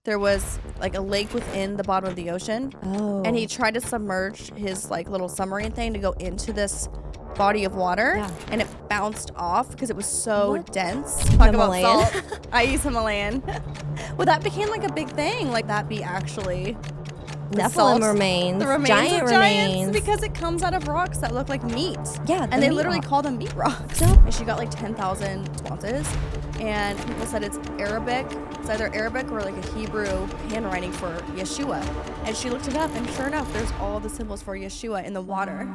there was like a lake within the bottom of the ocean. Oh. And he tried to submerge his like little submarine thing to go into this body of water. Yeah. And it bounced off because it was so What? dense. Talk about Himalayan. salt. I use Himalayan. Well, that became like a big thing. Like that be actually Nephilim remains. The remains giant of remains. giants, because it comes out of rocks that look like meat. Yeah, and they meat literally rock. call them meat rocks. So- And she got like 10,000 responses, and people said it's Arabic. It's either Arabic or like a Hebrew handwriting for Yeshua. And she looked it up, and sure enough, there's all the symbols for Yeshua in the water.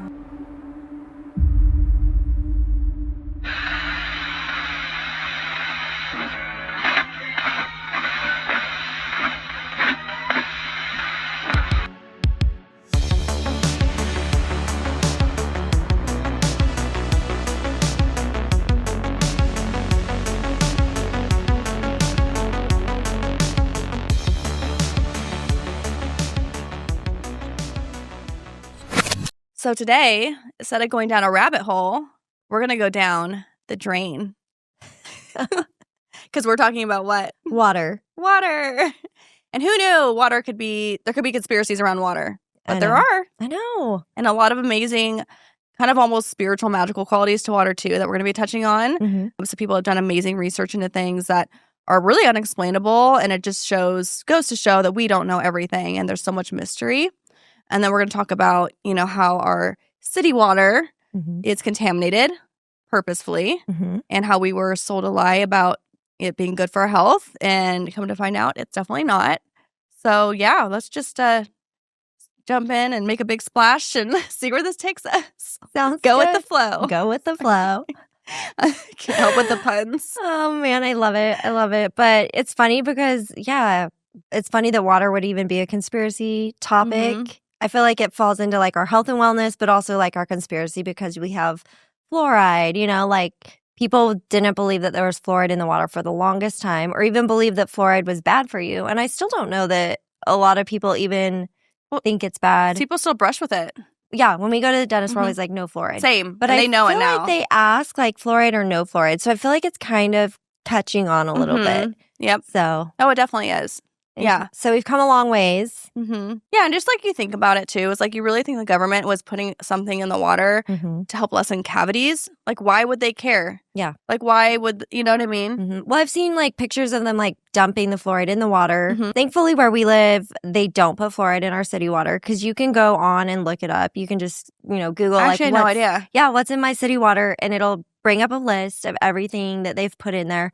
So today, instead of going down a rabbit hole, we're going to go down the drain. Because we're talking about what? Water. Water. And who knew there could be conspiracies around water. But there are. I know. And a lot of amazing, kind of almost spiritual, magical qualities to water too that we're going to be touching on. Mm-hmm. So people have done amazing research into things that are really unexplainable. And it just goes to show that we don't know everything. And there's so much mystery. And then we're going to talk about, how our city water is contaminated purposefully and how we were sold a lie about it being good for our health. And come to find out, it's definitely not. So, yeah, let's just jump in and make a big splash and see where this takes us. Sounds Go good. with the flow. Go with the flow. I can't help with the puns. Oh, man, I love it. I love it. But it's funny because, it's funny that water would even be a conspiracy topic. I feel like it falls into like our health and wellness, but also like our conspiracy because we have fluoride, like people didn't believe that there was fluoride in the water for the longest time or even believe that fluoride was bad for you. And I still don't know that a lot of people even think it's bad. People still brush with it. Yeah, when we go to the dentist, we're always like, no fluoride. Same, but they know it now. Like they ask like fluoride or no fluoride. So I feel like it's kind of catching on a little bit. Yep. So. Oh, it definitely is. Yeah. So we've come a long ways. Yeah, and just like you think about it too, it's like you really think the government was putting something in the water to help lessen cavities? Like, why would they care? Yeah. Like, why would, you know what I mean? Well, I've seen like pictures of them like dumping the fluoride in the water. Thankfully, where we live, they don't put fluoride in our city water because you can go on and look it up. You can just, Google Actually, I had no idea. Yeah, what's in my city water, and it'll bring up a list of everything that they've put in there.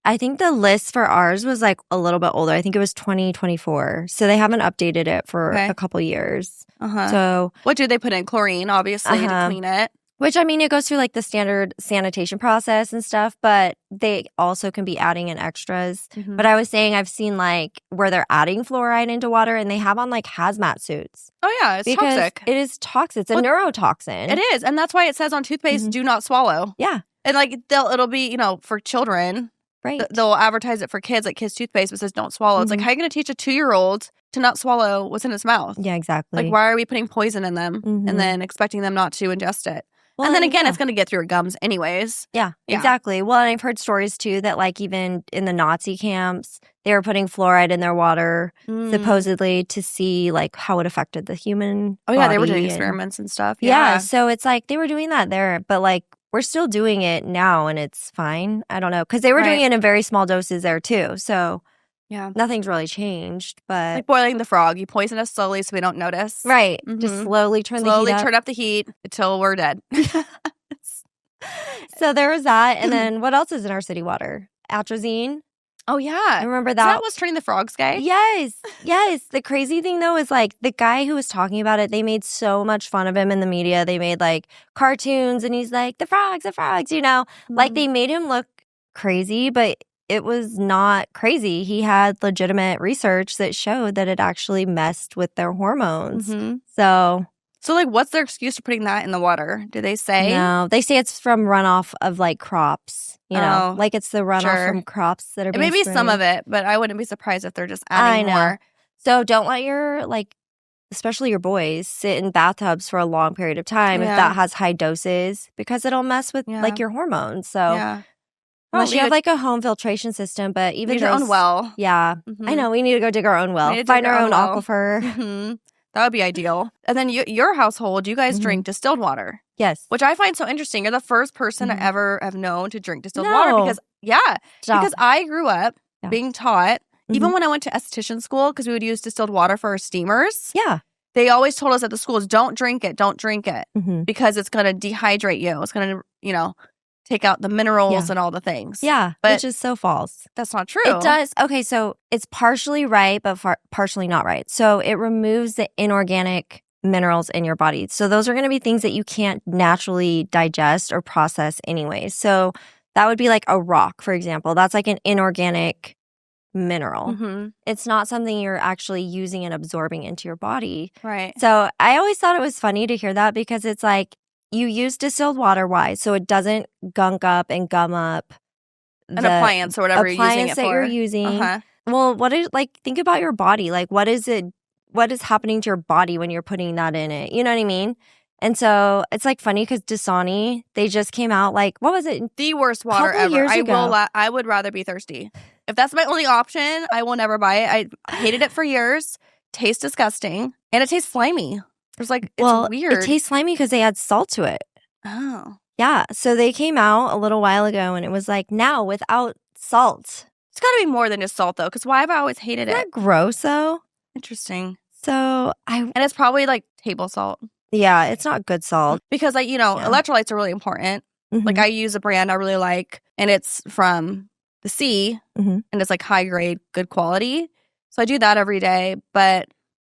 I think the list for ours was like a little bit older. I think it was 2024. So they haven't updated it for a couple years. So what do they put in? Chlorine, obviously, to clean it. Which, I mean, it goes through like the standard sanitation process and stuff, but they also can be adding in extras. But I was saying I've seen like where they're adding fluoride into water and they have on like hazmat suits. Oh, yeah. It's because toxic. It is toxic. It's a neurotoxin. It is. And that's why it says on toothpaste, do not swallow. Yeah. And like it'll be, for children. Right. They'll advertise it for kids, like kids' toothpaste, but says don't swallow. It's like, how are you going to teach a 2-year-old to not swallow what's in his mouth? Yeah, exactly. Like, why are we putting poison in them and then expecting them not to ingest it? Well, and then again, it's going to get through your gums anyways. Yeah, exactly. Well, and I've heard stories too that like even in the Nazi camps, they were putting fluoride in their water supposedly to see like how it affected the human Oh, yeah, they were body doing experiments and stuff. Yeah, so it's like they were doing that there, but like we're still doing it now and it's fine. I don't know. Because they were doing it in very small doses there too. So nothing's really changed. But like boiling the frog. You poison us slowly so we don't notice. Right. Just slowly turn the heat up. Turn up the heat until we're dead. So there was that. And then what else is in our city water? Atrazine. Oh, yeah. I remember that. So that was turning the frogs gay? Yes. Yes. The crazy thing, though, is like the guy who was talking about it, they made so much fun of him in the media. They made like cartoons and he's like, the frogs, like they made him look crazy, but it was not crazy. He had legitimate research that showed that it actually messed with their hormones. So like, what's their excuse for putting that in the water? Do they say? No, they say it's from runoff of like crops. Like it's the runoff from crops that are being maybe sprayed. some of it, but I wouldn't be surprised if they're just adding more. So don't let your especially your boys sit in bathtubs for a long period of time if that has high doses because it'll mess with like your hormones. So Unless you have like a home filtration system, but even your own well. Yeah. I know. We need to go dig our own well. Find our own aquifer. That would be ideal. And then your household, you guys drink distilled water. Yes. Which I find so interesting. You're the first person I ever have known to drink distilled water because, because I grew up being taught, even when I went to esthetician school, because we would use distilled water for our steamers. Yeah. They always told us at the schools, don't drink it because it's going to dehydrate you. It's going to, take out the minerals and all the things. Yeah, but which is so false. That's not true. It does. Okay, so it's partially right, but partially not right. So it removes the inorganic minerals in your body. So those are going to be things that you can't naturally digest or process anyway. So that would be like a rock, for example. That's like an inorganic mineral. It's not something you're actually using and absorbing into your body. Right. So I always thought it was funny to hear that because it's like, you use distilled water. Why? So it doesn't gunk up and gum up an appliance or whatever you're using it for. You're using. Well, think about your body. Like, what is happening to your body when you're putting that in it? You know what I mean? And so it's like funny because Dasani, they just came out like, what was it? The worst water ever. I would rather be thirsty. If that's my only option, I will never buy it. I hated it for years. Tastes disgusting. And it tastes slimy. It's weird. It tastes slimy because they add salt to it. Oh. Yeah. So they came out a little while ago and it was like, now without salt. It's got to be more than just salt, though, because why have I always hated it? Isn't that gross, though? Interesting. So And it's probably like table salt. Yeah, it's not good salt. Because, electrolytes are really important. Like, I use a brand I really like, and it's from the sea, and it's like high grade, good quality. So I do that every day, but...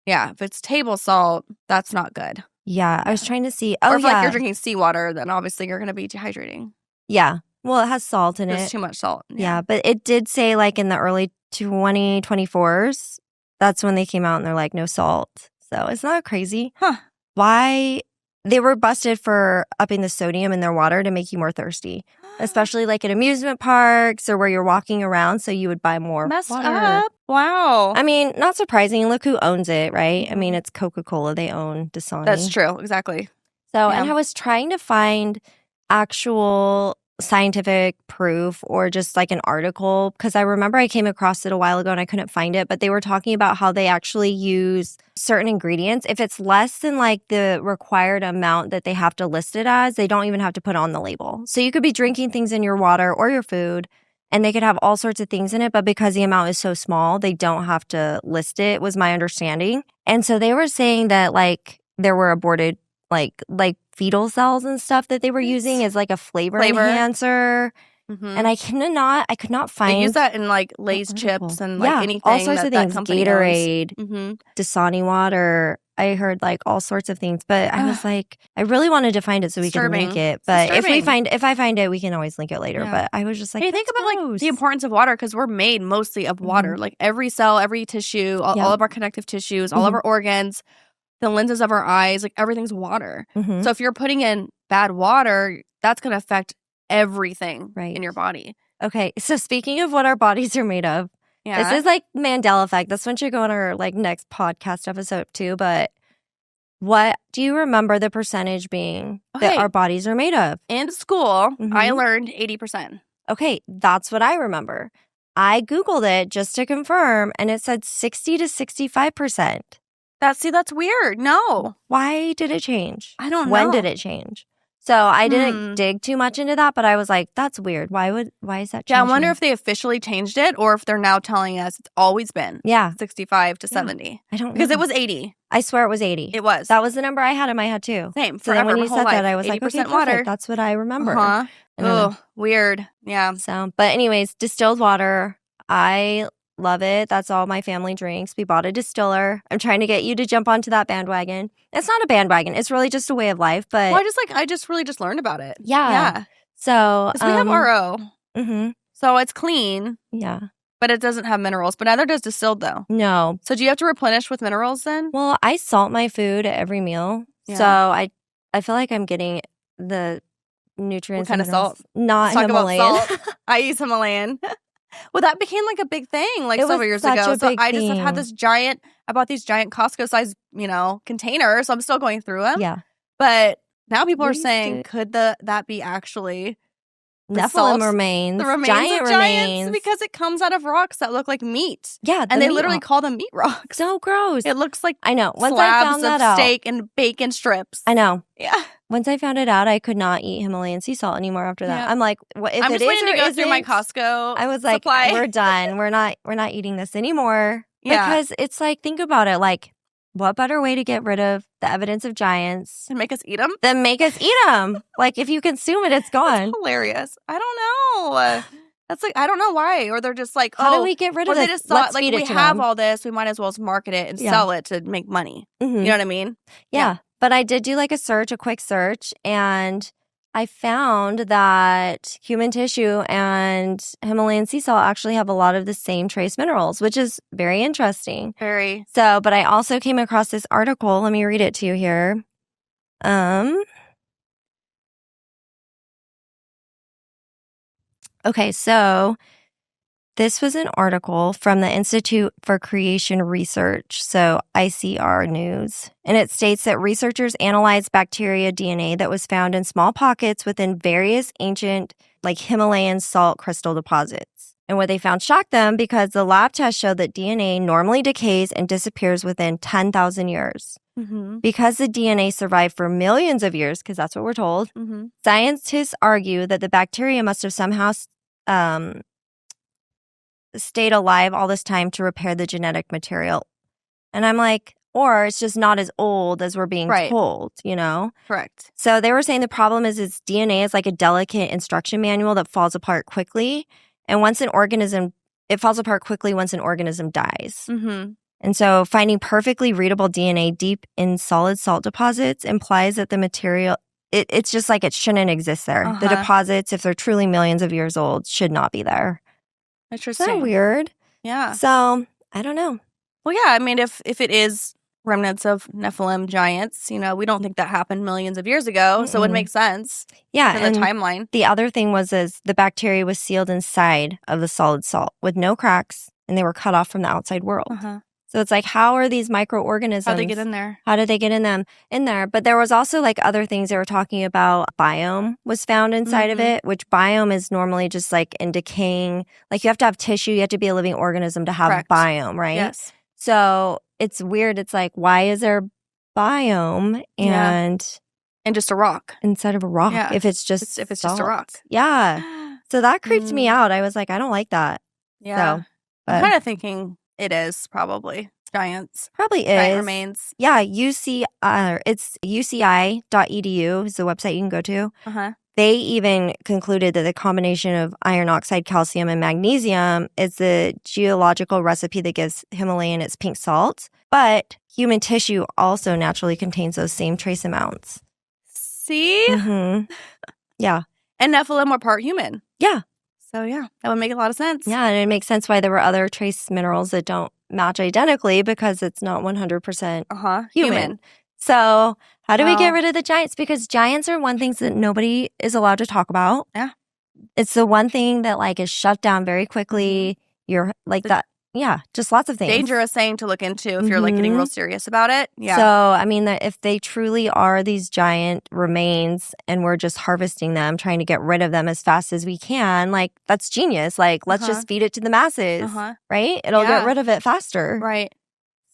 yeah, if it's table salt, that's not good. Yeah, I was trying to see. Or if you're drinking seawater, then obviously you're going to be dehydrating. Yeah. Well, it has salt in it. There's too much salt. Yeah, but it did say like in the early 2024s, that's when they came out and they're like, no salt. So it's not crazy. Huh. Why? They were busted for upping the sodium in their water to make you more thirsty, especially like at amusement parks or where you're walking around. So you would buy more Messed water. up. Wow. I mean, not surprising. Look who owns it, right? I mean, it's Coca-Cola. They own Dasani. That's true. Exactly. So, and I was trying to find actual scientific proof or just like an article because I remember I came across it a while ago and I couldn't find it, but they were talking about how they actually use certain ingredients. If it's less than like the required amount that they have to list it as, they don't even have to put on the label. So you could be drinking things in your water or your food and they could have all sorts of things in it, but because the amount is so small, they don't have to list it, was my understanding. And so they were saying that like there were aborted like fetal cells and stuff that they were using as like a flavor enhancer. And I could not find. They use that in like Lay's chips and like anything. All sorts of things. Gatorade, Dasani water. I heard like all sorts of things, but I was like, I really wanted to find it so we could link it. But if I find it, we can always link it later. Yeah. But I was just like, hey, think about like the importance of water because we're made mostly of water. Like every cell, every tissue, all of our connective tissues, all of our organs. The lenses of our eyes, like everything's water. So if you're putting in bad water, that's going to affect everything in your body. Okay. So speaking of what our bodies are made of, this is like Mandela effect. This one should go on our like next podcast episode too. But what do you remember the percentage being that our bodies are made of? In school, I learned 80%. Okay. That's what I remember. I Googled it just to confirm and it said 60 to 65%. That's weird. No. Why did it change? I don't know. When did it change? So I didn't dig too much into that, but I was like, that's weird. Why is that changing? Yeah, I wonder if they officially changed it or if they're now telling us it's always been 65 to 70. I don't know. Because it was 80. I swear it was 80. It was. That was the number I had in my head too. Same. So then when you said that, I was like, okay, water. That's what I remember. Oh, weird. Yeah. So, but anyways, distilled water. I love it. That's all my family drinks. We bought a distiller. I'm trying to get you to jump onto that bandwagon. It's not a bandwagon. It's really just a way of life. But I just really learned about it. Yeah. So we have RO. So it's clean. Yeah. But it doesn't have minerals. But neither does distilled though. No. So do you have to replenish with minerals then? Well, I salt my food at every meal. Yeah. So I feel like I'm getting the nutrients. What kind of salt? Not Let's Himalayan. Talk about salt. I use Himalayan. Well, that became like a big thing like several years ago. So I just have had I bought these giant Costco size, containers. So I'm still going through them. Yeah. But now people are saying, could that be actually Nephilim remains. The remains giant of giants, because it comes out of rocks that look like meat. Yeah, and they literally call them meat rocks. So gross. It looks like I know. Once slabs I found that of steak and bacon strips. I know. Yeah. Once I found it out, I could not eat Himalayan sea salt anymore after that. Yeah. I'm like, what, if I'm it just is waiting or to go isn't, through my Costco I was like, supply. we're done. We're not eating this anymore. Yeah. Because it's like, think about it. Like, what better way to get rid of the evidence of giants And make us eat them? than make us eat them? Like, if you consume it, it's gone. That's hilarious. I don't know. That's like, I don't know why. Or they're just like, how do we get rid of it? They just thought, like, we have them. all this. We might as well just market it and sell it to make money. Mm-hmm. You know what I mean? Yeah. But I did do like a quick search, and I found that human tissue and Himalayan sea salt actually have a lot of the same trace minerals, which is very interesting. Very. So, but I also came across this article. Let me read it to you here. Okay, so this was an article from the Institute for Creation Research, so ICR News, and it states that researchers analyzed bacteria DNA that was found in small pockets within various ancient, like Himalayan salt crystal deposits. And what they found shocked them because the lab test showed that DNA normally decays and disappears within 10,000 years. Mm-hmm. Because the DNA survived for millions of years, because that's what we're told, scientists argue that the bacteria must have somehow stayed alive all this time to repair the genetic material. And I'm like, or it's just not as old as we're being told, you know? Correct. So they were saying the problem is its DNA is like a delicate instruction manual that falls apart quickly. And it falls apart quickly once an organism dies. Mm-hmm. And so finding perfectly readable DNA deep in solid salt deposits implies that the material, it's just like it shouldn't exist there. The deposits, if they're truly millions of years old, should not be there. Interesting. Isn't that weird? Yeah. So, I don't know. Well, yeah, I mean, if it is remnants of Nephilim giants, you know, we don't think that happened millions of years ago, so it would make sense. Yeah. In the timeline. The other thing was the bacteria was sealed inside of the solid salt with no cracks, and they were cut off from the outside world. So it's like, how are these microorganisms? How do they get in there? How did they get in there? But there was also like other things they were talking about. Biome was found inside of it, which biome is normally just like in decaying. Like you have to have tissue. You have to be a living organism to have biome, right? Yes. So it's weird. It's like, why is there biome and just a rock instead of a rock? Yeah. If it's just just salt. a rock. Yeah. So that creeped me out. I was like, I don't like that. Yeah. So, I'm kind of thinking it is probably giants. Probably is. Giant remains. Yeah, it's uci.edu is the website you can go to. They even concluded that the combination of iron oxide, calcium, and magnesium is the geological recipe that gives Himalayan its pink salt. But human tissue also naturally contains those same trace amounts. See? Yeah. And Nephilim were part human. Yeah. So, yeah, that would make a lot of sense. Yeah, and it makes sense why there were other trace minerals that don't match identically because it's not 100% human. So how do we get rid of the giants? Because giants are one thing that nobody is allowed to talk about. Yeah. It's the one thing that like is shut down very quickly. You're like that. Yeah, just lots of things. Dangerous thing to look into if you're like getting real serious about it. Yeah. So, I mean, if they truly are these giant remains and we're just harvesting them, trying to get rid of them as fast as we can, like that's genius. Like, let's just feed it to the masses, right? It'll get rid of it faster. Right.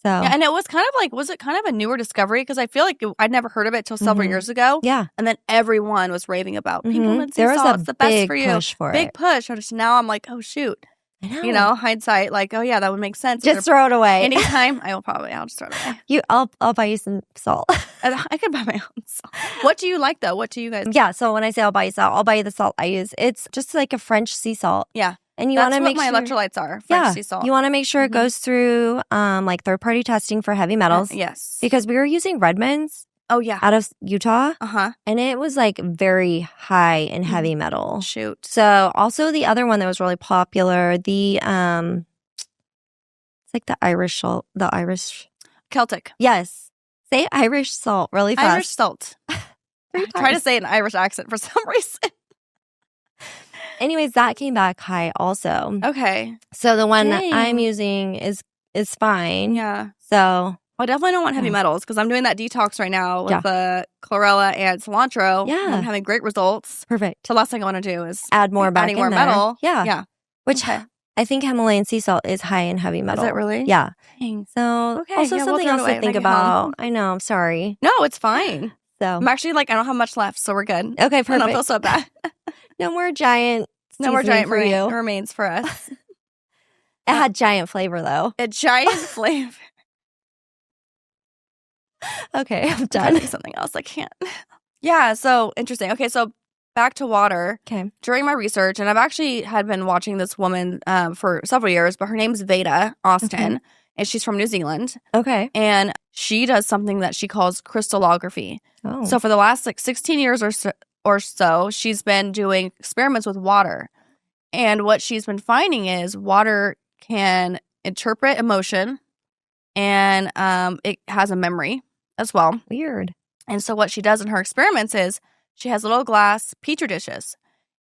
So, and it was kind of like, was it kind of a newer discovery? Because I feel like I'd never heard of it till several years ago. Yeah. And then everyone was raving about pink Himalayan sea there was salt. It's the best for big you. push for big it. push. So now I'm like, oh, shoot. I know. You know, hindsight, like, oh, yeah, that would make sense. Just throw it away. Anytime, I'll just throw it away. I'll buy you some salt. I could buy my own salt. What do you like, though? What do you guys? Yeah, so when I say I'll buy you salt, I'll buy you the salt I use. It's just like a French sea salt. Yeah. And you want to make sure my electrolytes are, French sea salt. You want to make sure it goes through like third-party testing for heavy metals. Yes. Because we were using Redmond's. Oh, yeah. Out of Utah. Uh-huh. And it was like very high in heavy metal. Shoot. So also the other one that was really popular, the it's like the Irish salt, the Irish Celtic. Yes. Say Irish salt really fast. Irish salt. Try to say an Irish accent for some reason. Anyways, that came back high also. Okay. So the one that I'm using is fine. Yeah. So I definitely don't want heavy metals because I'm doing that detox right now with the chlorella and cilantro. Yeah. I'm having great results. Perfect. The last thing I want to do is add more back adding more in there. metal. Yeah. Which I think Himalayan sea salt is high in heavy metal. Is it really? Yeah. Dang. So also something else to think about. I know. I'm sorry. No, it's fine. So I'm actually I don't have much left, so we're good. Okay, perfect. I don't feel so bad. No more giant remains for us. It had giant flavor, though. A giant flavor. Okay, I'm done. Something else. I can't. Yeah, so interesting. Okay, so back to water. Okay. During my research, and I've actually had been watching this woman for several years, but her name's Veda Austin, and she's from New Zealand. Okay. And she does something that she calls crystallography. Oh. So for the last 16 years or so, she's been doing experiments with water. And what she's been finding is water can interpret emotion, and it has a memory as well. Weird. And so what she does in her experiments is she has little glass petri dishes.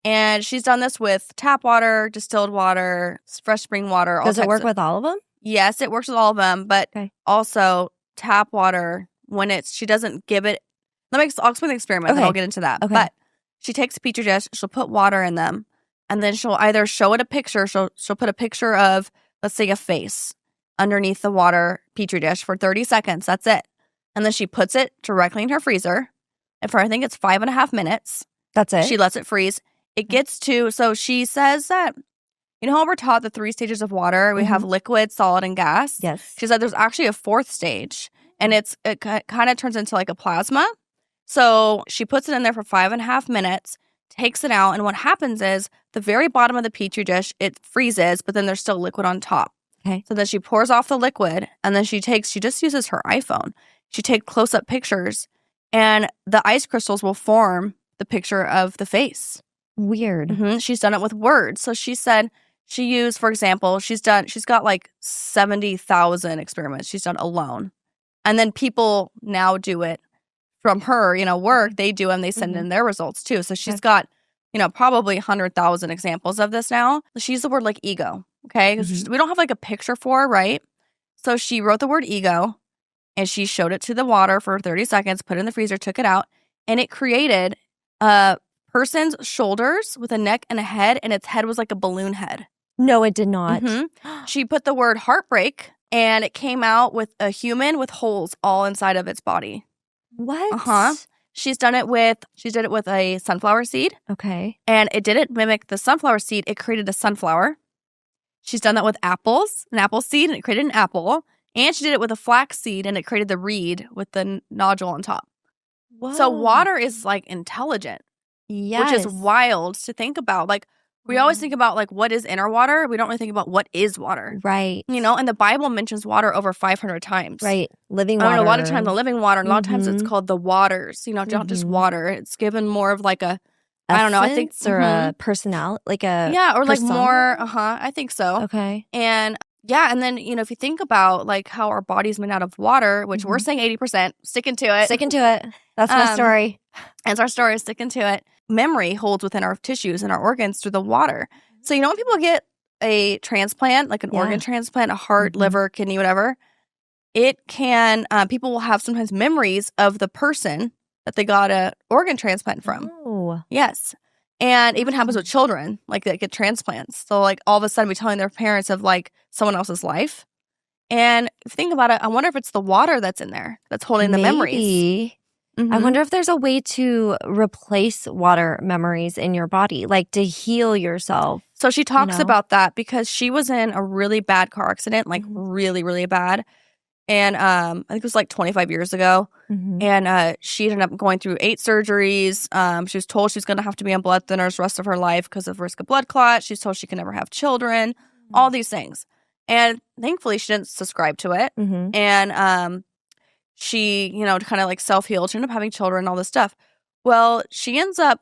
And she's done this with tap water, distilled water, fresh spring water. Does it work with all of them? Yes, it works with all of them. But also tap water, when she doesn't give it. I'll explain the experiment, then I'll get into that. But she takes a petri dish, she'll put water in them, and then she'll either show it a picture, she'll put a picture of, let's say, a face underneath the water petri dish for 30 seconds. That's it. And then she puts it directly in her freezer. And for, I think it's 5.5 minutes. That's it. She lets it freeze. It gets to, so she says that, you know how we're taught the 3 stages of water? We have liquid, solid, and gas. Yes. She said there's actually a 4th stage. And it kind of turns into like a plasma. So she puts it in there for 5.5 minutes, takes it out. And what happens is the very bottom of the petri dish, it freezes, but then there's still liquid on top. Okay. So then she pours off the liquid, and then she just uses her iPhone. She takes close-up pictures, and the ice crystals will form the picture of the face. Weird. She's done it with words. So she said she used, for example, she's got like 70,000 experiments she's done alone. And then people now do it from her, work. They do them. They send in their results too. So she's got, probably 100,000 examples of this now. She used the word like ego. Okay. We don't have like a picture for, right? So she wrote the word ego. And she showed it to the water for 30 seconds, put it in the freezer, took it out, and it created a person's shoulders with a neck and a head, and its head was like a balloon head. No, it did not. She put the word heartbreak, and it came out with a human with holes all inside of its body. What? She did it with a sunflower seed. Okay. And it didn't mimic the sunflower seed. It created a sunflower. She's done that with apples, an apple seed, and it created an apple. And she did it with a flax seed, and it created the reed with the nodule on top. Whoa. So water is like intelligent, which is wild to think about. Like we always think about like what is in our water. We don't really think about what is water. Right. And the Bible mentions water over 500 times. Right. Living water. A lot of times the living water, and a lot of times it's called the waters. Not just water. It's given more of like a I don't know. I think or a personality, like a or like more. I think so. Okay. And and then if you think about like how our body's made out of water, which we're saying 80%, sticking to it. That's my story. That's our story. Sticking to it. Memory holds within our tissues and our organs through the water. So when people get a transplant, like an organ transplant, a heart, liver, kidney, whatever, it can. People will have sometimes memories of the person that they got an organ transplant from. Oh. Yes. And even happens with children, like that get transplants. So like all of a sudden be telling their parents of like someone else's life. And if you think about it, I wonder if it's the water that's in there that's holding the memories. I wonder if there's a way to replace water memories in your body, like to heal yourself. So she talks about that because she was in a really bad car accident, like really, really bad. And I think it was like 25 years ago. And she ended up going through 8 surgeries. She was told she was going to have to be on blood thinners the rest of her life because of risk of blood clot. She's told she can never have children, all these things. And thankfully, she didn't subscribe to it. And she, kind of like self-healed. She ended up having children and all this stuff. Well, she ends up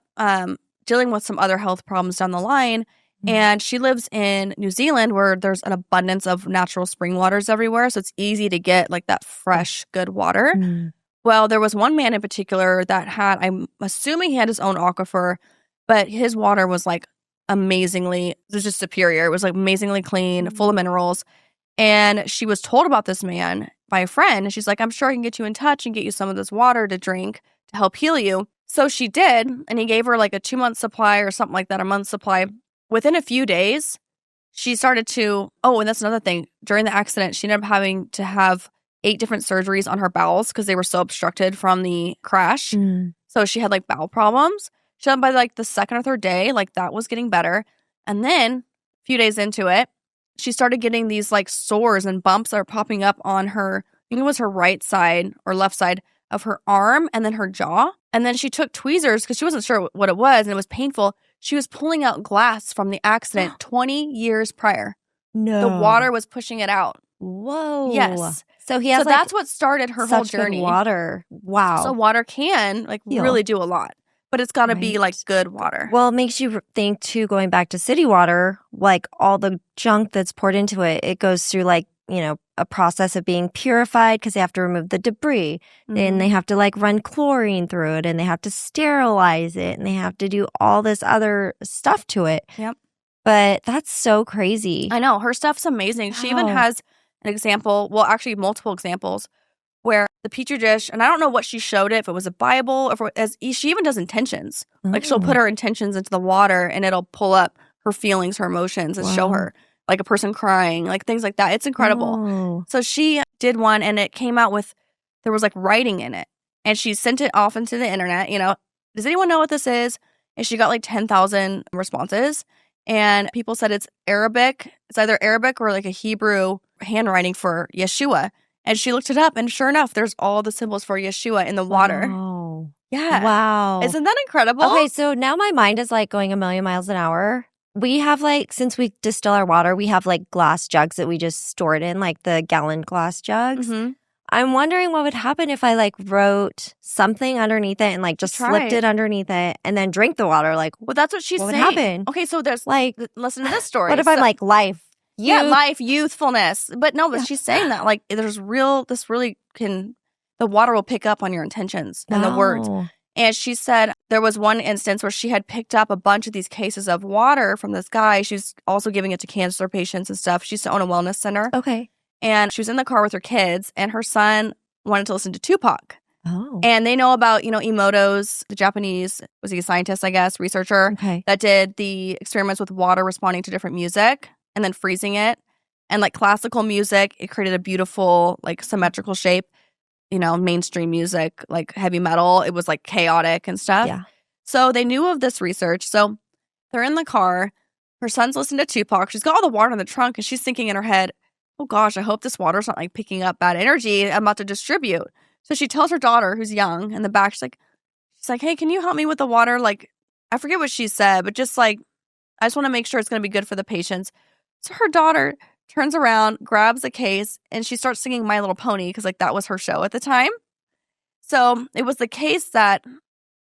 dealing with some other health problems down the line. And she lives in New Zealand where there's an abundance of natural spring waters everywhere. So it's easy to get like that fresh, good water. Well, there was one man in particular that I'm assuming he had his own aquifer, but his water was like it was just superior. It was like amazingly clean, full of minerals. And she was told about this man by a friend. And she's like, I'm sure I can get you in touch and get you some of this water to drink to help heal you. So she did. And he gave her like a 2-month supply or something like that, a month supply. Within a few days, she started to, and that's another thing. During the accident, she ended up having to have 8 different surgeries on her bowels because they were so obstructed from the crash. So she had like bowel problems. She had by like the 2nd or 3rd day, like that was getting better. And then a few days into it, she started getting these like sores and bumps that are popping up on her, I think it was her right side or left side of her arm and then her jaw. And then she took tweezers because she wasn't sure what it was and it was painful. She was pulling out glass from the accident 20 years prior. No. The water was pushing it out. Whoa. Yes. So he has that's what started her whole such journey. good water. Wow. So water can like Heal. really do a lot. But it's got to be Right. like good water. Well, it makes you think too, going back to city water, like all the junk that's poured into it, it goes through like, a process of being purified because they have to remove the debris. And they have to like run chlorine through it and they have to sterilize it and they have to do all this other stuff to it. Yep. But that's so crazy. I know. Her stuff's amazing. She even Wow. has an example, well, actually multiple examples, where the Petri dish, and I don't know what she showed it, if it was a Bible, she even does intentions. Like she'll put her intentions into the water and it'll pull up her feelings, her emotions, and show her like a person crying, like things like that. It's incredible. Oh. So she did one and it came out with, there was like writing in it. And she sent it off into the internet, does anyone know what this is? And she got like 10,000 responses. And people said it's Arabic. It's either Arabic or like a Hebrew handwriting for Yeshua. And she looked it up, and sure enough, there's all the symbols for Yeshua in the water. Wow. Yeah. Wow. Isn't that incredible? Okay, so now my mind is like going a million miles an hour. We have like, since we distill our water, we have like glass jugs that we just store it in, like the gallon glass jugs. I'm wondering what would happen if I like wrote something underneath it and like just slipped it underneath it and then drank the water. Like, well, that's what she's what saying. would happen? Okay, so there's like, listen to this story. What if I'm like life? Yeah, life, youthfulness. But no, but she's saying that like the water will pick up on your intentions and the words. And she said there was one instance where she had picked up a bunch of these cases of water from this guy. She's also giving it to cancer patients and stuff. She used to own a wellness center. Okay. And she was in the car with her kids, and her son wanted to listen to Tupac. Oh. And they know about, Emoto's, the Japanese, was he a scientist, I guess, researcher, that did the experiments with water responding to different music and then freezing it. And like classical music, it created a beautiful, like symmetrical shape. Mainstream music, like heavy metal, it was like chaotic and stuff. Yeah. So they knew of this research. So they're in the car. Her son's listening to Tupac. She's got all the water in the trunk, and she's thinking in her head, oh gosh, I hope this water's not like picking up bad energy I'm about to distribute. So she tells her daughter, who's young, in the back, she's like, hey, can you help me with the water? Like, I forget what she said, but just like, I just want to make sure it's going to be good for the patients. So her daughter turns around, grabs a case, and she starts singing My Little Pony because like that was her show at the time. So it was the case that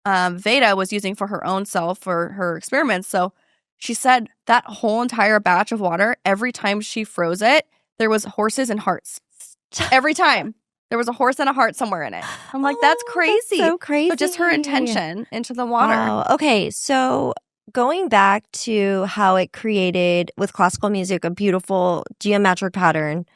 Veda was using for her own self for her experiments. So she said that whole entire batch of water, every time she froze it, there was horses and hearts. Every time. There was a horse and a heart somewhere in it. I'm like, that's crazy. That's so crazy. But just her intention into the water. Wow. Okay, so going back to how it created, with classical music, a beautiful geometric pattern,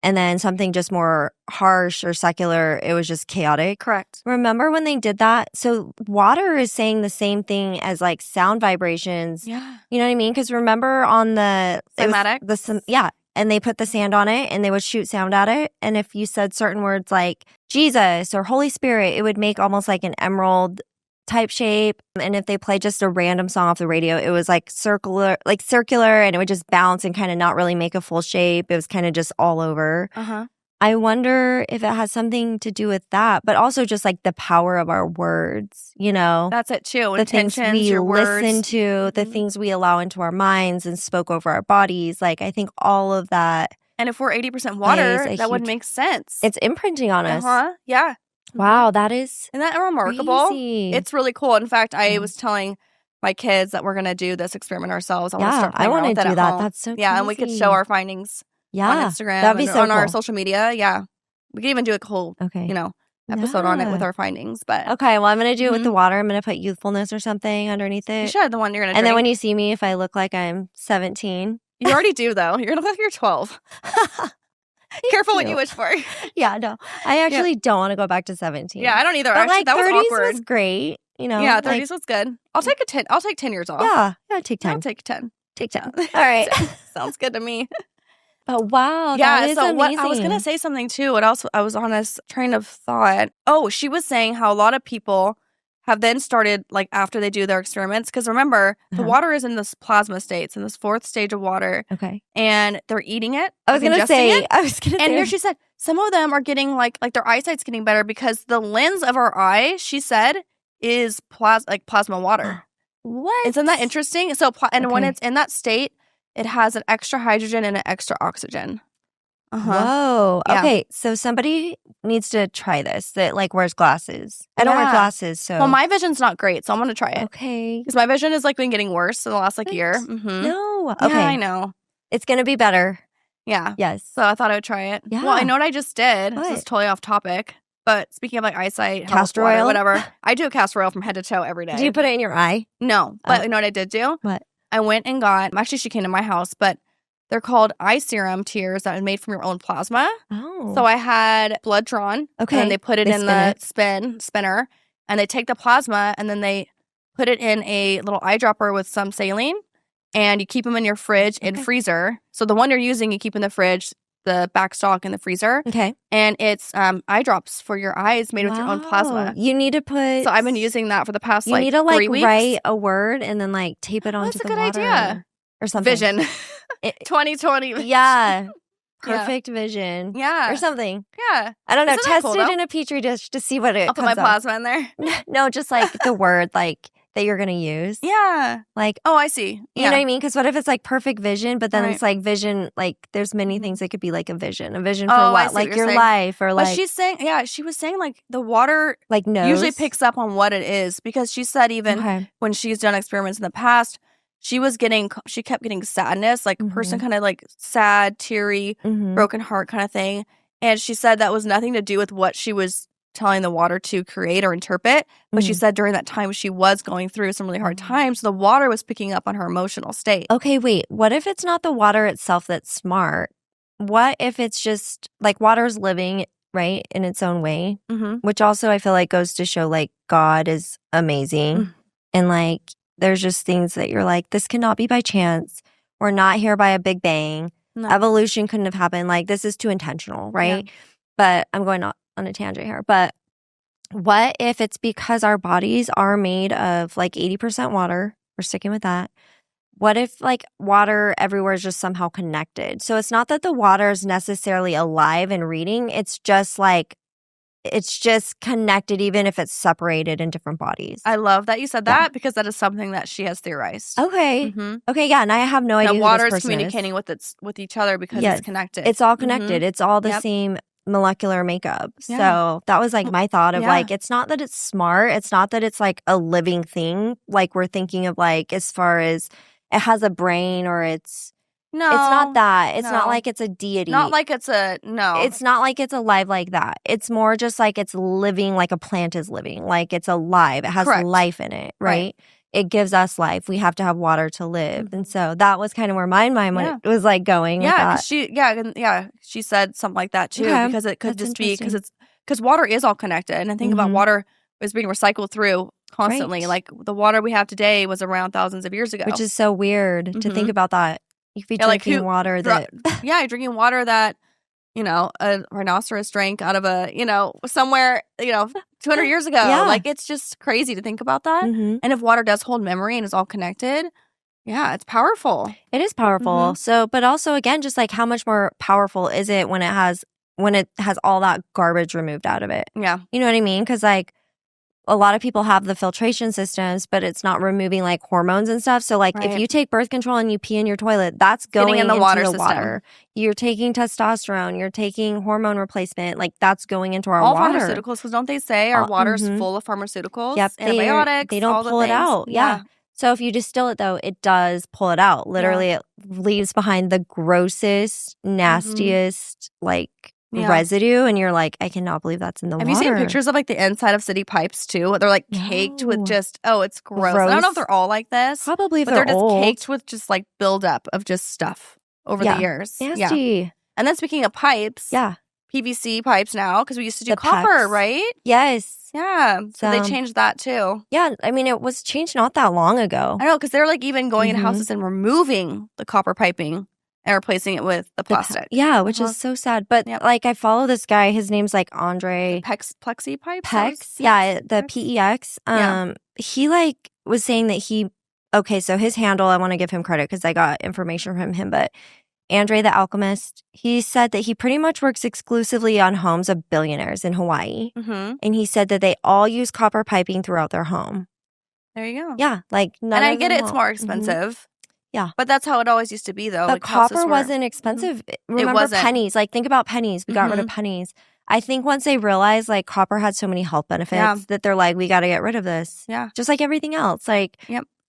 and then something just more harsh or secular, it was just chaotic. Correct. Remember when they did that? So water is saying the same thing as like sound vibrations. Yeah. You know what I mean? Because remember on the... Cymatic? Yeah. And they put the sand on it and they would shoot sound at it. And if you said certain words like Jesus or Holy Spirit, it would make almost like an emerald type shape. And if they played just a random song off the radio, it was like circular, and it would just bounce and kind of not really make a full shape. It was kind of just all over. I wonder if it has something to do with that, but also just like the power of our words, That's it too. The things we listen to, the things we allow into our minds and spoke over our bodies. Like, I think all of that. And if we're 80% water, that would make sense. It's imprinting on us. Yeah. Wow, that is Isn't that remarkable? crazy. It's really cool. In fact, I was telling my kids that we're going to do this experiment ourselves. I want to start I want to do that. That's so crazy. and we could show our findings on Instagram that'd be so on our cool. social media. Yeah. We could even do a whole, episode on it with our findings. But okay, well, I'm going to do it with the water. I'm going to put youthfulness or something underneath it. You should, the one you're going to And drink. then when you see me, if I look like I'm 17. You already do, though. You're going to look like you're 12. Careful what you wish for. Yeah, no. I actually don't want to go back to 17. Yeah, I don't either. But Actually, like that was 30s awkward. was great. You know? Yeah, 30s was good. I'll take 10 years off. Yeah, take 10. I'll take 10. Take 10. All right. Sounds good to me. But wow, that is amazing. What I was going to say something too. What else? I was on this train of thought. Oh, she was saying how a lot of people have then started, like, after they do their experiments. Because remember, the water is in this plasma state. It's in this 4th stage of water. Okay. And they're eating it. I was going to say. And here she said, some of them are getting, like their eyesight's getting better because the lens of our eye, she said, is plasma water. What? Isn't that interesting? So, when it's in that state, it has an extra hydrogen and an extra oxygen. Whoa. Yeah. Okay, so somebody needs to try this that like wears glasses. I don't wear glasses, so. Well, my vision's not great, so I'm going to try it. Okay. Because my vision has like been getting worse in the last year. Mm-hmm. No. Okay. Yeah, I know. It's going to be better. Yeah. Yes. So I thought I would try it. Yeah. Well, I know what I just did. What? This is totally off topic. But speaking of like eyesight, castor water, oil, whatever, I do castor oil from head to toe every day. Do you put it in your eye? No. But you know what I did do? What? I went and got, actually she came to my house, but they're called eye serum tears that are made from your own plasma. Oh. So I had blood drawn. Okay. And they put it in the spinner. And they take the plasma and then they put it in a little eyedropper with some saline. And you keep them in your fridge and freezer. So the one you're using, you keep in the fridge, the back stock in the freezer. Okay. And it's eye drops for your eyes made with your own plasma. You need to put. So I've been using that for the past, you need to 3 weeks. Write a word and then tape it onto the water. That's a good idea. Or something. Vision. 2020. Yeah. Perfect vision. Yeah. Or something. Yeah. I don't know. Isn't that Test cool, it though? in a petri dish to see what it I'll put my plasma in there. No, just the word that you're going to use. Yeah. Oh, I see. You know what I mean? Because what if it's perfect vision, but then it's vision, there's many Mm-hmm. things that could be a vision. A vision for what? Your saying. life or But she's saying, she was saying the water knows. usually picks up on what it is because she said even when she's done experiments in the past, she kept getting sadness, person kind of sad, teary, broken heart kind of thing. And she said that was nothing to do with what she was telling the water to create or interpret. But she said during that time she was going through some really hard times. So the water was picking up on her emotional state. Okay, wait. What if it's not the water itself that's smart? What if it's just water's living, right, in its own way? Which also I feel goes to show God is amazing. And there's just things that you're this cannot be by chance. We're not here by a big bang. No. Evolution couldn't have happened. This is too intentional, right? Yeah. But I'm going on a tangent here. But what if it's because our bodies are made of 80% water? We're sticking with that. What if water everywhere is just somehow connected? So it's not that the water is necessarily alive and reading. It's just it's just connected even if it's separated in different bodies. I love that you said that because that is something that she has theorized. Okay. Okay, yeah, and I have no idea who water this person is communicating with each other because it's connected. It's all connected. It's all the same molecular makeup. Yeah. So that was my thought of it's not that it's smart. It's not that it's a living thing we're thinking of as far as it has a brain or it's No. It's not that. It's not like it's a deity. Not like it's a, no. It's not like it's alive like that. It's more just it's living like a plant is living. It's alive. It has life in it, right? It gives us life. We have to have water to live. And so that was kind of where my mind was going with that. She said something like that too because it could just be because water is all connected. And I think about water is being recycled through constantly. The water we have today was around thousands of years ago. Which is so weird to think about that. You could be drinking water that... drinking water that, a rhinoceros drank out of a, somewhere, 200 years ago. Yeah. It's just crazy to think about that. And if water does hold memory and is all connected, it's powerful. It is powerful. So, but also, again, just how much more powerful is it when it has all that garbage removed out of it? Yeah. You know what I mean? Because, a lot of people have the filtration systems, but it's not removing hormones and stuff. So if you take birth control and you pee in your toilet, that's going in the into water the system. water. You're taking testosterone, you're taking hormone replacement, that's going into our all water. Pharmaceuticals, because don't they say our water is full of pharmaceuticals? Yep, antibiotics. They don't pull it out. Yeah. So if you distill it though, it does pull it out. Literally, it leaves behind the grossest, nastiest residue, and you're I cannot believe that's in the water. Have you seen pictures of the inside of city pipes too? They're caked with just it's gross. I don't know if they're all like this. Probably if but they're old. just caked with just buildup of just stuff over the years. Nasty. And then speaking of pipes, PVC pipes now, because we used to do copper, right? Yes. Yeah. So they changed that too. Yeah. I mean, it was changed not that long ago. I know, because they're like even going in houses and removing the copper piping and replacing it with the plastic. Which is so sad. But like, I follow this guy. His name's like Andre. Plexi pipes? Pex. Yeah. The PEX. He like was saying that okay, so his handle, I want to give him credit because I got information from him, but Andre the Alchemist, he said that he pretty much works exclusively on homes of billionaires in Hawaii. And he said that they all use copper piping throughout their home. There you go. Yeah, like none and I of get them it's more expensive. Yeah. But that's how it always used to be, though. But like, copper wasn't expensive. Remember it wasn't. pennies. Like, think about pennies. We got rid of pennies. I think once they realized, like, copper had so many health benefits that they're like, we got to get rid of this. Yeah. Just like everything else. Like,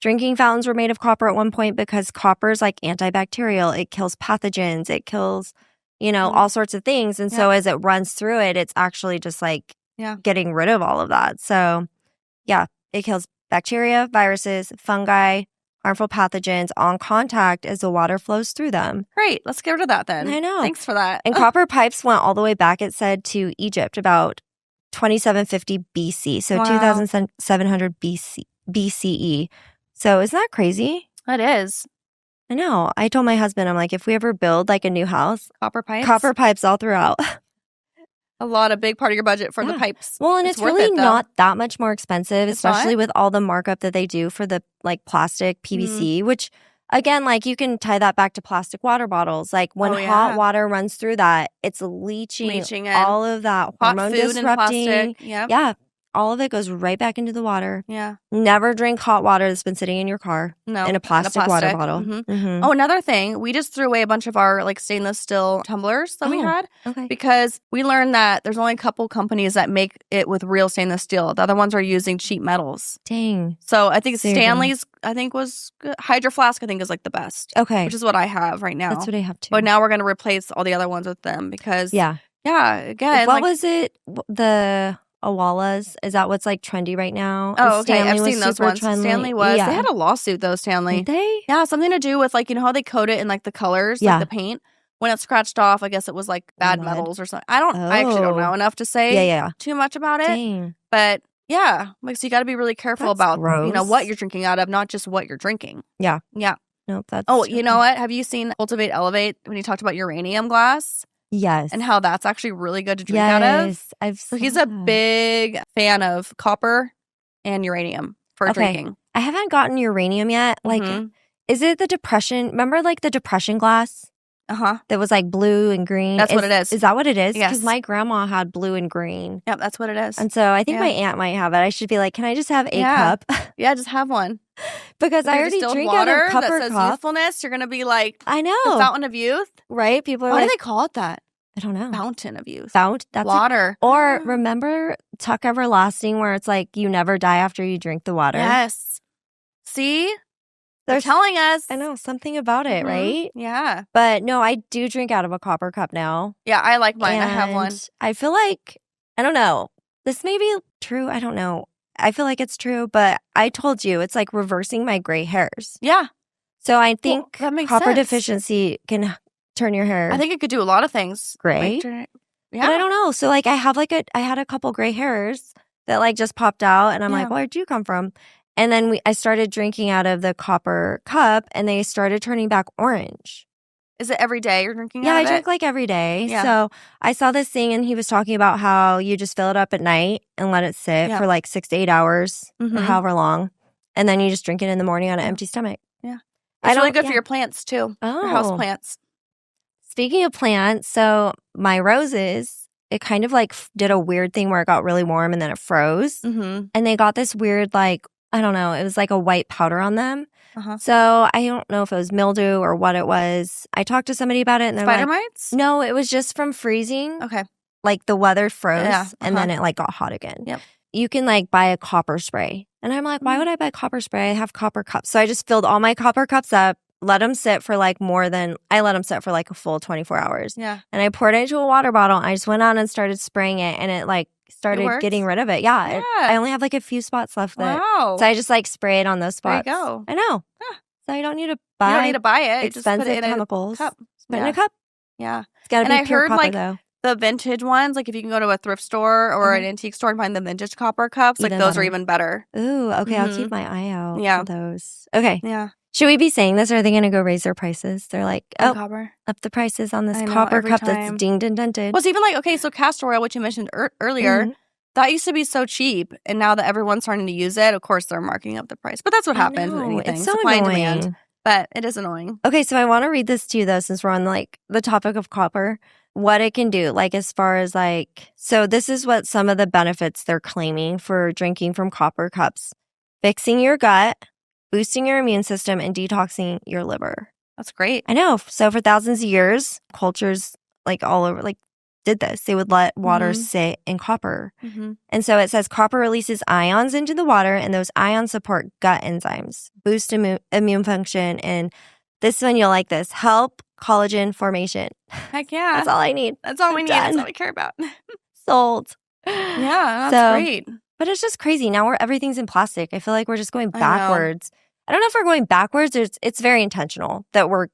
drinking fountains were made of copper at one point because copper is like antibacterial. It kills pathogens. It kills, all sorts of things. And so as it runs through it, it's actually just like getting rid of all of that. So yeah, it kills bacteria, viruses, fungi, harmful pathogens on contact as the water flows through them. Great. Let's get rid of that then. I know. Thanks for that. And copper pipes went all the way back, it said, to Egypt about 2750 BC. So 2700 BCE. So isn't that crazy? That is. I know. I told my husband, I'm like, if we ever build like a new house, copper pipes all throughout. A big part of your budget for the pipes. Well, and it's really not that much more expensive, especially with all the markup that they do for the like plastic PVC, which again, like you can tie that back to plastic water bottles. Like when hot water runs through that, it's leaching all of that hormone disrupting. Yeah. All of it goes right back into the water. Yeah. Never drink hot water that's been sitting in your car in a plastic water bottle. Oh, another thing. We just threw away a bunch of our like stainless steel tumblers that we had because we learned that there's only a couple companies that make it with real stainless steel. The other ones are using cheap metals. Dang. So I think Stanley's, was good. Hydro Flask, I think, is like the best. Okay. Which is what I have right now. That's what I have too. But now we're going to replace all the other ones with them because, again. What was it? The Awalas, is that what's like trendy right now? Oh, okay. I've seen those ones. Stanley was. They had a lawsuit though, Stanley. Did they? Yeah, something to do with like, how they coat it in like the colors, like the paint. When it scratched off, I guess it was like bad metals or something. I actually don't know enough to say too much about it. Dang. But yeah, like so you got to be really careful about what you're drinking out of, not just what you're drinking. Yeah. Yeah. Nope. That's you know what? Have you seen Cultivate Elevate when he talked about uranium glass? Yes. And how that's actually really good to drink out of. So he's a big fan of copper and uranium for drinking. I haven't gotten uranium yet. Like, is it the depression? Remember like the depression glass? That was like blue and green. That's what it is. Is that what it is? Yes. Because my grandma had blue and green. Yep, that's what it is. And so I think my aunt might have it. I should be like, can I just have a cup? Yeah, just have one. Because I already drink out of cup or cup. Youthfulness, you're going to be like, I know. The fountain of youth. Right? People are Why like, do they call it that? I don't know. Fountain of youth. That's water. Or remember Tuck Everlasting where it's like you never die after you drink the water? Yes. See? They're telling us. I know, something about it, right? Yeah. But no, I do drink out of a copper cup now. Yeah, I like mine. I have one. I feel like, I don't know, this may be true. I don't know. I feel like it's true, but I told you, it's like reversing my gray hairs. Yeah. So I think that makes copper sense. deficiency can turn your hair. I think it could do a lot of things. Gray? Yeah. But I don't know. So like I had a couple gray hairs that like just popped out and I'm like, where'd you come from? And then I started drinking out of the copper cup and they started turning back orange. Is it every day you're drinking out of it? Yeah, I drink like every day. Yeah. So I saw this thing and he was talking about how you just fill it up at night and let it sit for like 6 to 8 hours or however long. And then you just drink it in the morning on an empty stomach. Yeah. It's really good for your plants too. Oh. Your house plants. Speaking of plants, so my roses, it kind of like did a weird thing where it got really warm and then it froze. And they got this weird like, I don't know, it was like a white powder on them. So I don't know if it was mildew or what it was. I talked to somebody about it and they're Spider like, mites? No, it was just from freezing. Okay. Like the weather froze and then it like got hot again. Yep. You can like buy a copper spray. And I'm like, why would I buy copper spray? I have copper cups. So I just filled all my copper cups up, let them sit for like I let them sit for like a full 24 hours. Yeah. And I poured it into a water bottle. I just went on and started spraying it and it like started getting rid of it. Yeah. I only have like a few spots left. Wow. So I just like spray it on those spots. There you go. I know. So I don't need to buy it. expensive just put it in chemicals. A cup. Put it in a cup. Yeah. It's got to And be I pure heard, copper, like, though. the vintage ones, like, if you can go to a thrift store or an antique store and find the vintage copper cups, like, Even those are better. even better. Ooh, okay. I'll keep my eye out Yeah. for those. Okay. Yeah. Should we be saying this, or are they going to go raise their prices? They're like, On oh, copper. up the prices on this I know, copper every cup time. that's dinged and dented. Well, it's even like, okay, so castor oil, which you mentioned earlier, that used to be so cheap. And now that everyone's starting to use it, of course, they're marking up the price. But that's what happens with anything. It's so Supply annoying. and demand. But it is annoying. Okay, so I want to read this to you, though, since we're on, like, the topic of copper. What it can do, like, as far as, like, so this is what some of the benefits they're claiming for drinking from copper cups. Fixing your gut, boosting your immune system, and detoxing your liver. That's great. I know. So for thousands of years, cultures, like, all over, like, did this. They would let water sit in copper. And so it says copper releases ions into the water, and those ions support gut enzymes, boost immune function, and this one, you'll like this, help collagen formation. Heck yeah. That's all I need. That's all we need. That's all we care about. Sold. Yeah, that's great. But it's just crazy. Now everything's in plastic. I feel like we're just going backwards. I don't know if we're going backwards. It's very intentional that we're.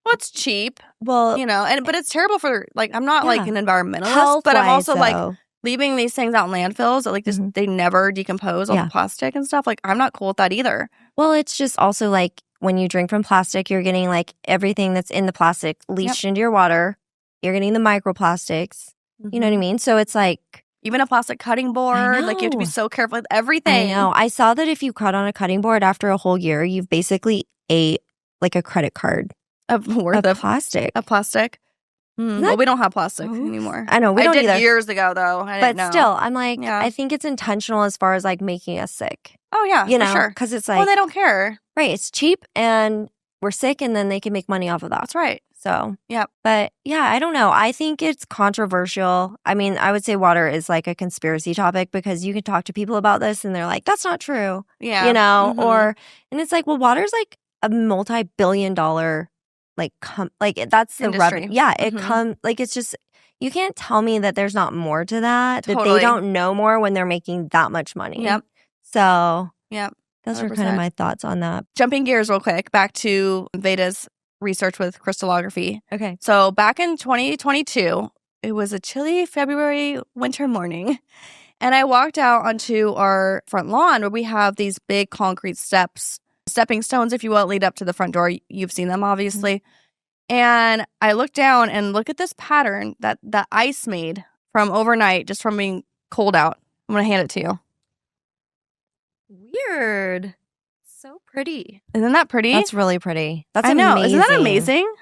Well, it's cheap. Well, you know, but it's terrible for, like, I'm not like an environmentalist, health-wise, but I'm also though. like leaving these things out in landfills that, like, just they never decompose, all the plastic and stuff. Like, I'm not cool with that either. Well, it's just also like when you drink from plastic, you're getting like everything that's in the plastic leached into your water. You're getting the microplastics. You know what I mean? So it's like. Even a plastic cutting board. Like, you have to be so careful with everything. I know. I saw that if you cut on a cutting board after a whole year, you've basically ate like a credit card worth of plastic. Of plastic. Well, we don't have plastic anymore. I know. We don't did either. Years ago, though. I didn't know. Still, I'm like, I think it's intentional as far as like making us sick. Oh, yeah. You know, for sure. because it's like. Well, they don't care. Right. It's cheap and we're sick, and then they can make money off of that. That's right. So, yeah. But yeah, I don't know. I think it's controversial. I mean, I would say water is like a conspiracy topic because you can talk to people about this and they're like, that's not true. Yeah. You know, and it's like, well, water's like a multi-billion-dollar, like, that's the industry. Yeah. It like, it's just, you can't tell me that there's not more to that, that they don't know more when they're making that much money. Yep. So, yep. Those were kind of my thoughts on that. Jumping gears real quick, back to Veda's research with crystallography. Okay. So back in 2022, it was a chilly February winter morning, and I walked out onto our front lawn where we have these big concrete stepping stones, if you will, lead up to the front door. You've seen them, obviously. And I looked down and look at this pattern that the ice made from overnight, just from being cold out. I'm going to hand it to you. Weird. So pretty. Isn't that pretty? That's really pretty. That's I know. amazing. Isn't that amazing?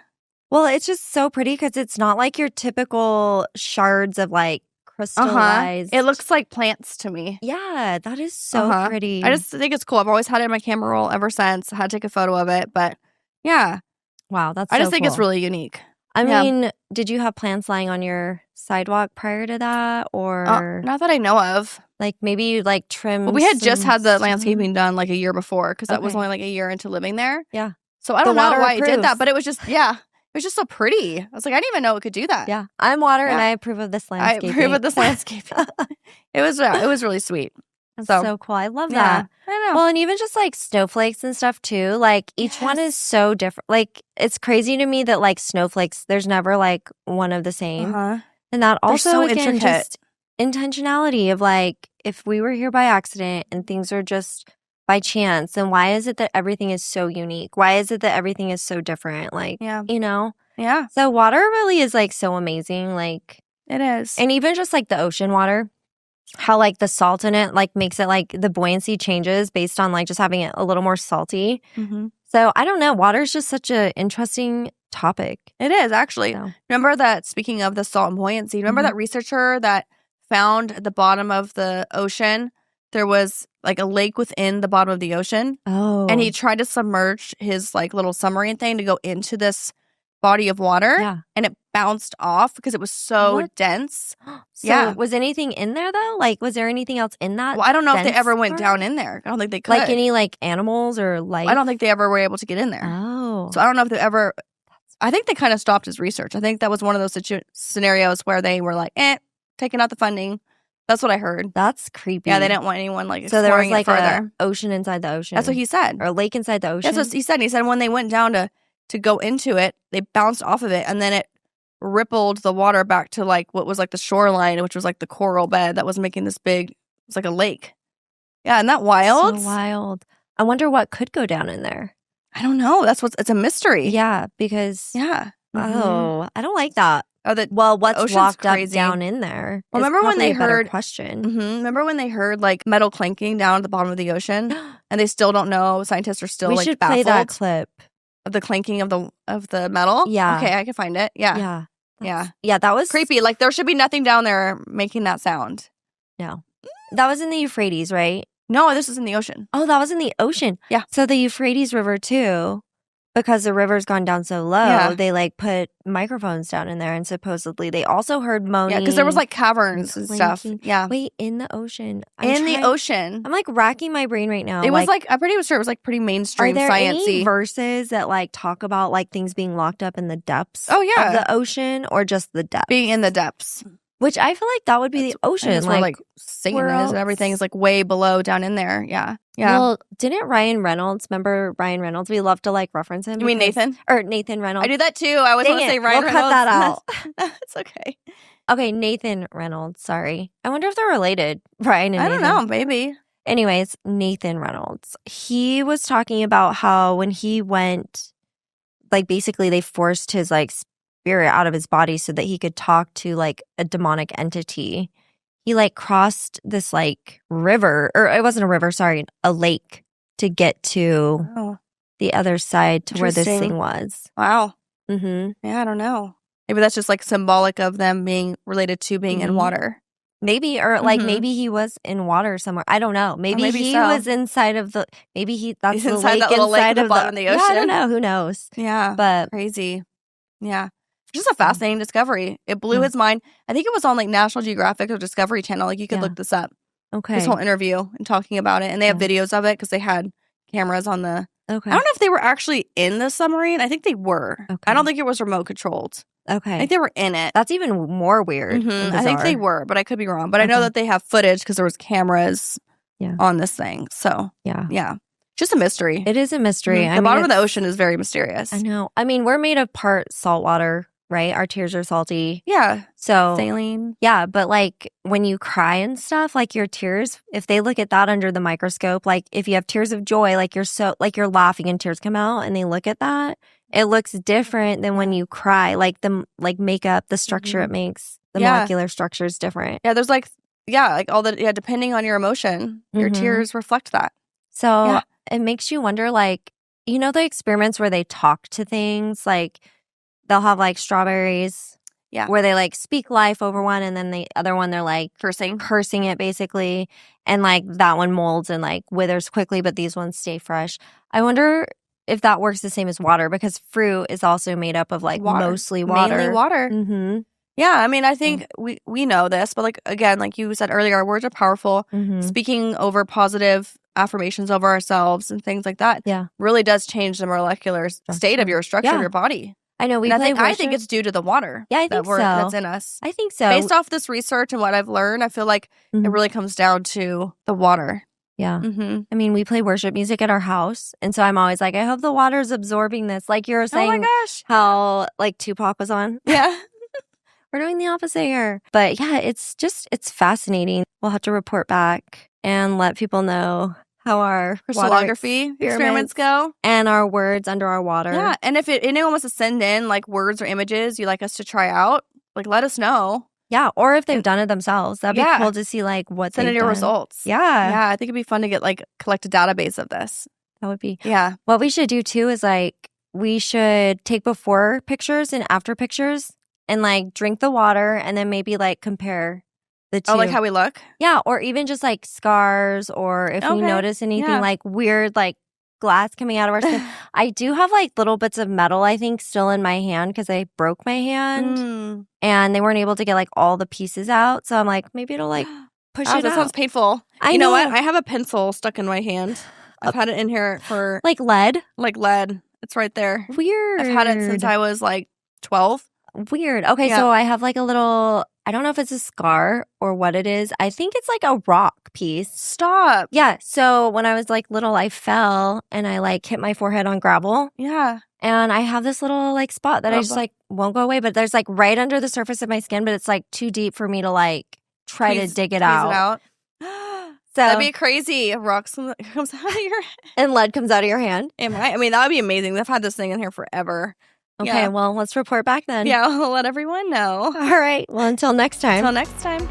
Well, it's just so pretty because it's not like your typical shards of like crystallized. It looks like plants to me. Yeah, that is so pretty. I just think it's cool. I've always had it in my camera roll ever since. I had to take a photo of it, but yeah. Wow, that's I just think it's really unique. I mean, did you have plants lying on your sidewalk prior to that, or not that I know of? Like maybe you like trim. Well, we had just had the landscaping done like a year before because that was only like a year into living there. Yeah. So I don't know why I did that, but it was just it was just so pretty. I was like, I didn't even know it could do that. Yeah, I'm water, and I approve of this landscaping. I approve of this landscaping. It was really sweet. That's so cool. I love that. I know. Well, and even just like snowflakes and stuff too. Like each one is so different. Like it's crazy to me that like snowflakes, there's never like one of the same. And that also so again, intricate. just intentionality of like if we were here by accident and things are just by chance, then why is it that everything is so unique? Why is it that everything is so different? Like, you know? Yeah. So water really is like so amazing. Like it is. And even just like the ocean water. How like the salt in it like makes it like the buoyancy changes based on like just having it a little more salty. So I don't know. Water is just such an interesting topic. It is actually. So. Remember that, speaking of the salt and buoyancy, remember that researcher that found at the bottom of the ocean, there was like a lake within the bottom of the ocean. Oh. And he tried to submerge his like little submarine thing to go into this body of water. Yeah. And it bounced off because it was so dense. So was anything in there though? Like was there anything else in that? Well, I don't know if they ever went down in there. I don't think they could. Like any like animals or life? I don't think they ever were able to get in there. Oh. So I don't know if they ever, I think they kind of stopped his research. I think that was one of those scenarios where they were like, taking out the funding. That's what I heard. That's creepy. Yeah, they didn't want anyone like so there was like an ocean inside the ocean. That's what he said. Or a lake inside the ocean. That's what he said. He said when they went down to go into it, they bounced off of it, and then it rippled the water back to like what was like the shoreline, which was like the coral bed that was making this big, it's like a lake. Yeah, isn't that wild? So wild. I wonder what could go down in there. I don't know. It's a mystery. Yeah, because Yeah. I don't like that. Oh, what's locked crazy. up down in there? Well, remember when they heard question? Remember when they heard like metal clinking down at the bottom of the ocean, and they still don't know. Scientists are still we should baffled play that clip of the clinking of the metal. Yeah. Okay, I can find it. Yeah. Yeah. That was creepy. Like there should be nothing down there making that sound. No, that was in the Euphrates, right? No, this is in the ocean. Oh, that was in the ocean. Yeah. So the Euphrates River too, because the river's gone down so low, they like put microphones down in there, and supposedly they also heard moaning. Yeah, because there was like caverns and stuff. Yeah. Wait, in the ocean. The ocean. I'm like racking my brain right now. It was like I'm pretty sure it was like pretty mainstream are there science-y. Any verses that like talk about like things being locked up in the depths of the ocean, or just the depths? Being in the depths. Which I feel like that would be the ocean. That's where like Satan is and everything is like way below down in there. Yeah. Yeah. Well, didn't Ryan Reynolds, remember Ryan Reynolds? We love to like reference him. You mean Nathan? Or Nathan Reynolds. I do that too. I always want to say Ryan Reynolds. We'll cut that out. That's okay. Okay, Nathan Reynolds. Sorry. I wonder if they're related. Ryan and Nathan. I don't know. Maybe. Anyways, Nathan Reynolds. He was talking about how when he went, like basically they forced his like spirit out of his body so that he could talk to like a demonic entity. He like crossed this like river, or it wasn't a river, sorry, a lake to get to the other side to where this thing was. Wow. Mm-hmm. Yeah, I don't know. Maybe that's just like symbolic of them being related to being in water. Maybe, or like maybe he was in water somewhere. I don't know. Maybe he was inside of the. Maybe that's he's the inside lake that little lake inside at the of bottom of the ocean. Yeah, I don't know. Who knows? Yeah, but crazy. Yeah, just a fascinating discovery. It blew his mind. I think it was on like National Geographic or Discovery Channel. Like you could look this up. Okay, this whole interview and talking about it, and they have videos of it because they had cameras on the. Okay, I don't know if they were actually in the submarine. I think they were. Okay. I don't think it was remote controlled. Okay. I think they were in it. That's even more weird. I think they were, but I could be wrong. But I know that they have footage because there was cameras on this thing. So, yeah. Just a mystery. It is a mystery. The bottom of the ocean is very mysterious. I know. I mean, we're made of part salt water, right? Our tears are salty. Yeah. So saline. Yeah, but like when you cry and stuff, like your tears, if they look at that under the microscope, like if you have tears of joy, like you're laughing and tears come out and they look at that, it looks different than when you cry. Like the makeup, the structure it makes, the molecular structure is different. Yeah, there's like all the depending on your emotion, your tears reflect that. So it makes you wonder, like, you know, the experiments where they talk to things, like they'll have like strawberries. Yeah. Where they like speak life over one, and then the other one they're like cursing it basically. And like that one molds and like withers quickly, but these ones stay fresh. I wonder if that works the same as water, because fruit is also made up of like mostly water. Mainly water. Mm-hmm. Yeah, I mean, I think we know this, but like again, like you said earlier, our words are powerful. Speaking over positive affirmations over ourselves and things like that really does change the molecular state of your structure of your body. I know. I think it's due to the water. Yeah, I think so. That's in us. I think so. Based off this research and what I've learned, I feel like it really comes down to the water. Yeah. I mean, we play worship music at our house. And so I'm always like, I hope the water's absorbing this. Like you were saying, oh my gosh, how like Tupac was on. Yeah. We're doing the opposite here. But yeah, it's fascinating. We'll have to report back and let people know how our crystallography experiments go, and our words under our water. Yeah, and if anyone wants to send in like words or images you'd like us to try out, like let us know. Yeah, or if they've done it themselves, that'd be cool to see like what send in your results. Yeah, I think it'd be fun to get like collect a database of this. That would be What we should do too is like we should take before pictures and after pictures and like drink the water and then maybe like compare the two. Oh, like how we look? Yeah, or even just like scars, or if we notice anything like weird, like glass coming out of our skin. I do have like little bits of metal, I think, still in my hand because I broke my hand and they weren't able to get like all the pieces out. So I'm like, maybe it'll like push it out. That sounds painful. You know what? I have a pencil stuck in my hand. I've had it in here for... Like lead? Like lead. It's right there. Weird. I've had it since I was like 12. Weird. Okay, so I have like a little... I don't know if it's a scar or what it is. I think it's like a rock piece. Stop. Yeah. So when I was like little, I fell and I like hit my forehead on gravel. Yeah. And I have this little like spot that I just like won't go away. But there's like right under the surface of my skin, but it's like too deep for me to like try to dig it out. So that'd be crazy. A rock comes out of your head. And lead comes out of your hand. I mean, that would be amazing. I've had this thing in here forever. Okay, well, let's report back then. Yeah, we'll let everyone know. All right. Well, until next time. Until next time.